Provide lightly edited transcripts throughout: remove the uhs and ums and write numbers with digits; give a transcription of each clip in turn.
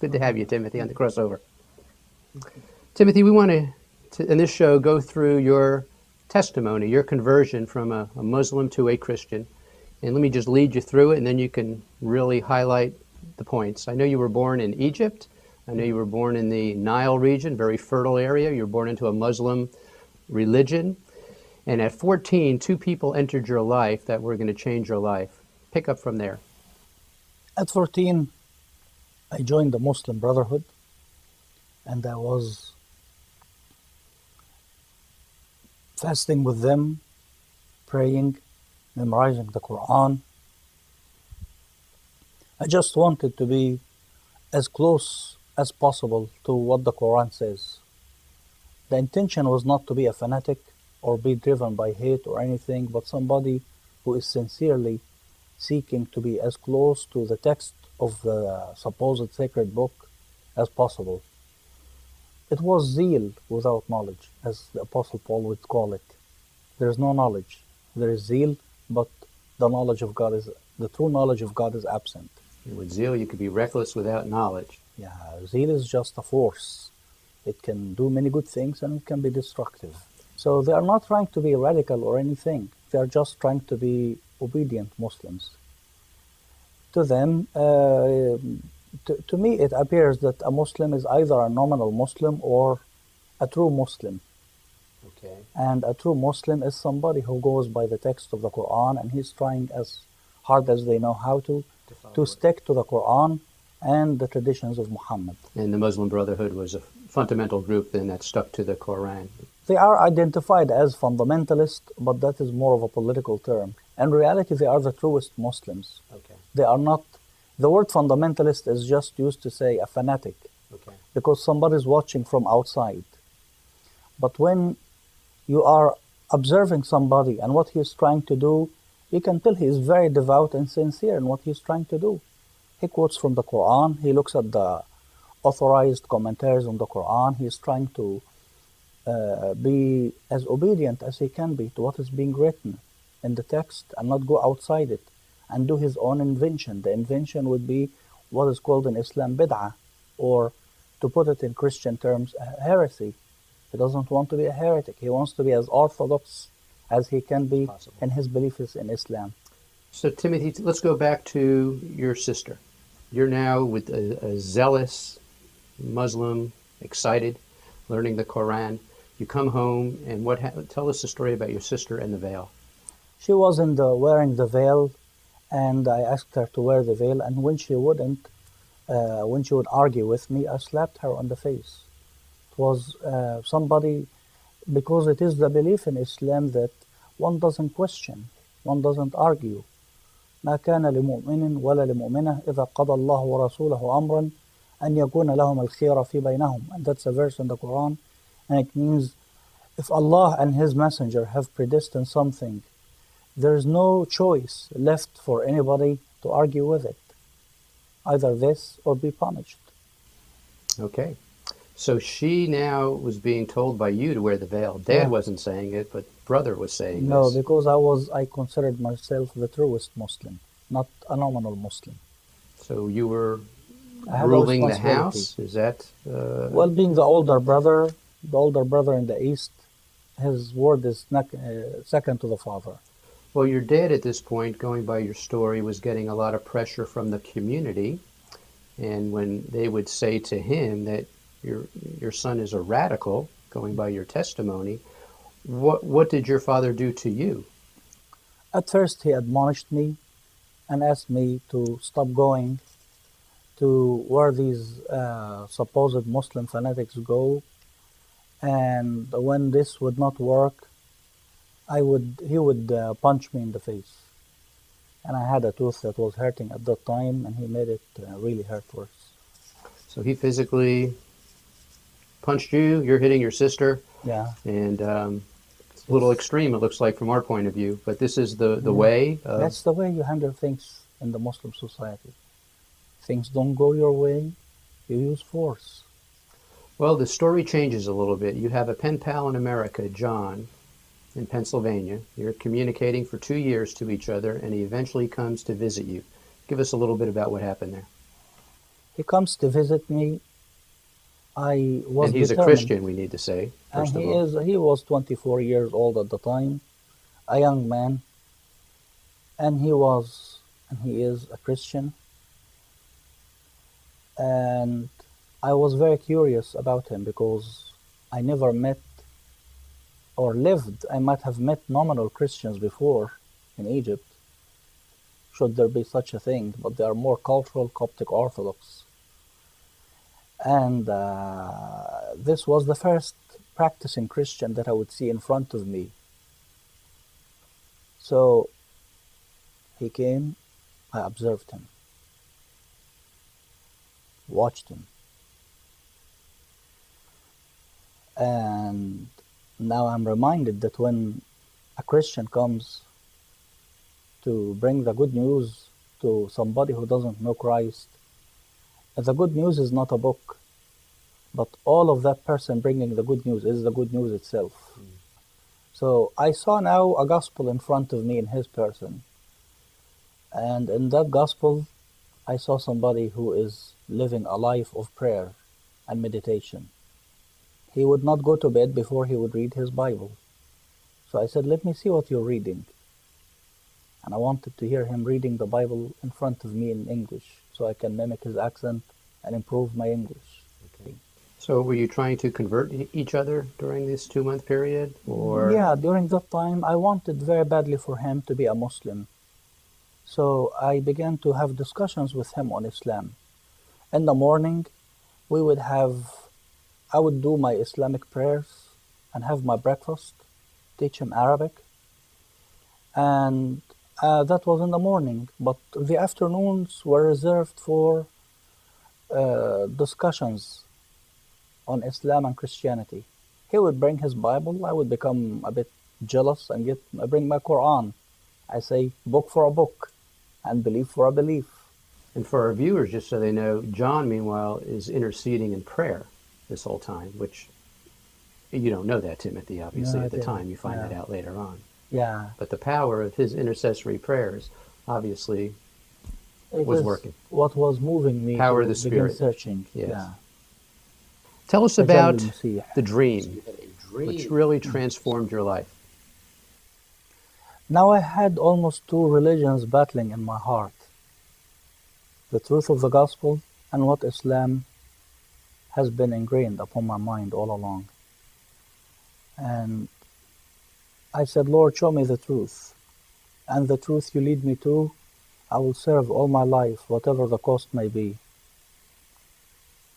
Good to have you, Timothy, on the crossover. Timothy, we want to, in this show, go through your testimony, your conversion from a Muslim to a Christian. And let me just lead you through it, and then you can really highlight the points. I know you were born in Egypt. I know you were born in the Nile region, very fertile area. You were born into a Muslim religion. And at 14, two people entered your life that were going to change your life. Pick up from there. At 14, I joined the Muslim Brotherhood, and I was fasting with them, praying, memorizing the Quran. I just wanted to be as close as possible to what the Quran says. The intention was not to be a fanatic or be driven by hate or anything, but somebody who is sincerely seeking to be as close to the text of the supposed sacred book as possible. It was zeal without knowledge, as the Apostle Paul would call it. There is no knowledge. There is zeal, but the true knowledge of God is absent. With zeal, you could be reckless without knowledge. Yeah, zeal is just a force. It can do many good things and it can be destructive. So they are not trying to be radical or anything. They are just trying to be obedient Muslims. To them, to me, it appears that a Muslim is either a nominal Muslim or a true Muslim. Okay. And a true Muslim is somebody who goes by the text of the Quran, and he's trying as hard as they know how to stick to the Quran and the traditions of Muhammad. And the Muslim Brotherhood was a fundamental group then that stuck to the Quran. They are identified as fundamentalist, but that is more of a political term. In reality, they are the truest Muslims. Okay. They are not. The word fundamentalist is just used to say a fanatic, Okay. because somebody is watching from outside. But when you are observing somebody and what he is trying to do, you can tell he is very devout and sincere in what he is trying to do. He quotes from the Quran, he looks at the authorized commentaries on the Quran, he is trying to be as obedient as he can be to what is being written in the text and not go outside it and do his own invention. The invention would be what is called in Islam bid'ah, or to put it in Christian terms, heresy. He doesn't want to be a heretic. He wants to be as orthodox as he can be in his beliefs in Islam. So Timothy, let's go back to your sister. You're now with a zealous Muslim, excited, learning the Quran. You come home, and tell us the story about your sister and the veil. She was wearing the veil, and I asked her to wear the veil, and when she wouldn't, when she would argue with me, I slapped her on the face. It was somebody, because it is the belief in Islam that one doesn't question, one doesn't argue. ما كان لمؤمن ولا لمؤمنة إذا قضى الله ورسوله أمرا أن يكون لهم الخير في بينهم. And that's a verse in the Quran, and it means if Allah and His Messenger have predestined something, there is no choice left for anybody to argue with it. Either this or be punished. Okay. So she now was being told by you to wear the veil. Dad wasn't saying it, but brother was saying this. No, because I considered myself the truest Muslim, not a nominal Muslim. So you were ruling the house? Is that... Well, being the older brother in the East, his word is second to the father. Well, your dad at this point, going by your story, was getting a lot of pressure from the community. And when they would say to him that your son is a radical, going by your testimony, what did your father do to you? At first, he admonished me and asked me to stop going to where these supposed Muslim fanatics go. And when this would not work, he would punch me in the face. And I had a tooth that was hurting at that time, and he made it really hurt worse. So he physically punched you, you're hitting your sister. Yeah. And it's a little extreme, it looks like, from our point of view. But this is the way. That's the way you handle things in the Muslim society. Things don't go your way, you use force. Well, the story changes a little bit. You have a pen pal in America, John, in Pennsylvania. You're communicating for 2 years to each other, and he eventually comes to visit you. Give us a little bit about what happened there. He comes to visit me. I was And he's a determined. Christian, we need to say, And first of all. he was 24 years old at the time, a young man, and he is a Christian. And I was very curious about him because I never met or lived. I might have met nominal Christians before in Egypt, should there be such a thing, but they are more cultural Coptic Orthodox. And this was the first practicing Christian that I would see in front of me. So he came, I observed him, watched him. And now I'm reminded that when a Christian comes to bring the good news to somebody who doesn't know Christ, the good news is not a book, but all of that person bringing the good news is the good news itself. So I saw now a gospel in front of me in his person. And in that gospel, I saw somebody who is living a life of prayer and meditation. He would not go to bed before he would read his Bible. So I said, let me see what you're reading. And I wanted to hear him reading the Bible in front of me in English so I can mimic his accent and improve my English. Okay. So were you trying to convert each other during this 2-month period? Or Yeah, during that time, I wanted very badly for him to be a Muslim. So I began to have discussions with him on Islam. In the morning, I would do my Islamic prayers and have my breakfast, teach him Arabic. And that was in the morning. But the afternoons were reserved for discussions on Islam and Christianity. He would bring his Bible. I would become a bit jealous and bring my Quran. I say book for a book and belief for a belief. And for our viewers, just so they know, John, meanwhile, is interceding in prayer this whole time, which you don't know that, Timothy, obviously, No, I at the didn't. time. You find Yeah. that out later on. Yeah. But the power of his intercessory prayers, obviously, It was is working. what was moving me Power to of the begin Spirit. searching. Yes. Yeah. Tell us Tajalli about al-Masih. the dream, which really transformed your life. Now I had almost two religions battling in my heart. The truth of the gospel and what Islam has been ingrained upon my mind all along. And I said, Lord, show me the truth. And the truth you lead me to, I will serve all my life, whatever the cost may be.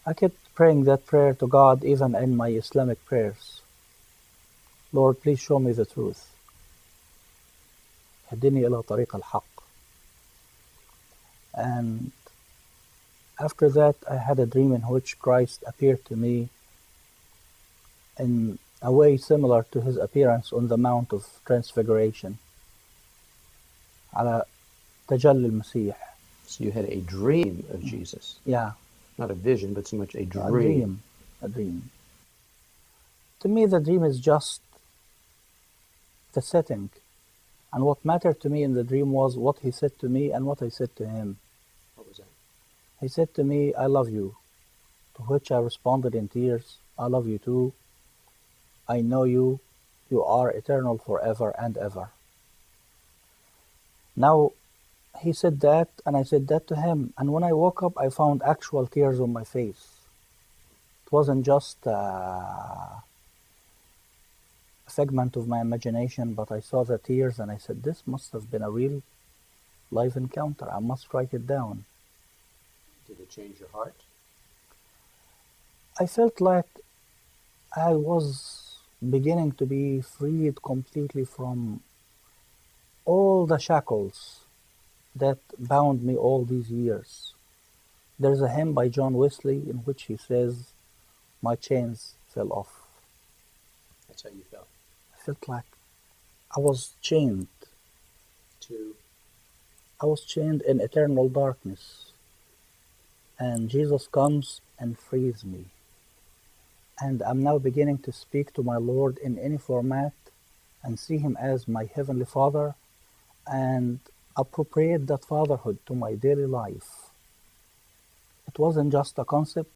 I kept praying that prayer to God even in my Islamic prayers. Lord, please show me the truth. اهدني إلى طريق الحق. And after that, I had a dream in which Christ appeared to me in a way similar to his appearance on the Mount of Transfiguration. على تجلي المسيح. So you had a dream of Jesus. Yeah, Not a vision, but so much a a dream. dream. A dream. To me, the dream is just the setting. And what mattered to me in the dream was what he said to me and what I said to him. What was that? He said to me, I love you. To which I responded in tears, I love you too. I know you. You are eternal forever and ever. Now, he said that, and I said that to him. And when I woke up, I found actual tears on my face. It wasn't just a figment of my imagination, but I saw the tears and I said, this must have been a real live encounter. I must write it down. Did it change your heart? I felt like I was beginning to be freed completely from all the shackles that bound me all these years. There's a hymn by John Wesley in which he says, my chains fell off. That's how you felt. I felt like I was chained. I was chained in eternal darkness. And Jesus comes and frees me. And I'm now beginning to speak to my Lord in any format and see him as my Heavenly Father and appropriate that fatherhood to my daily life. It wasn't just a concept,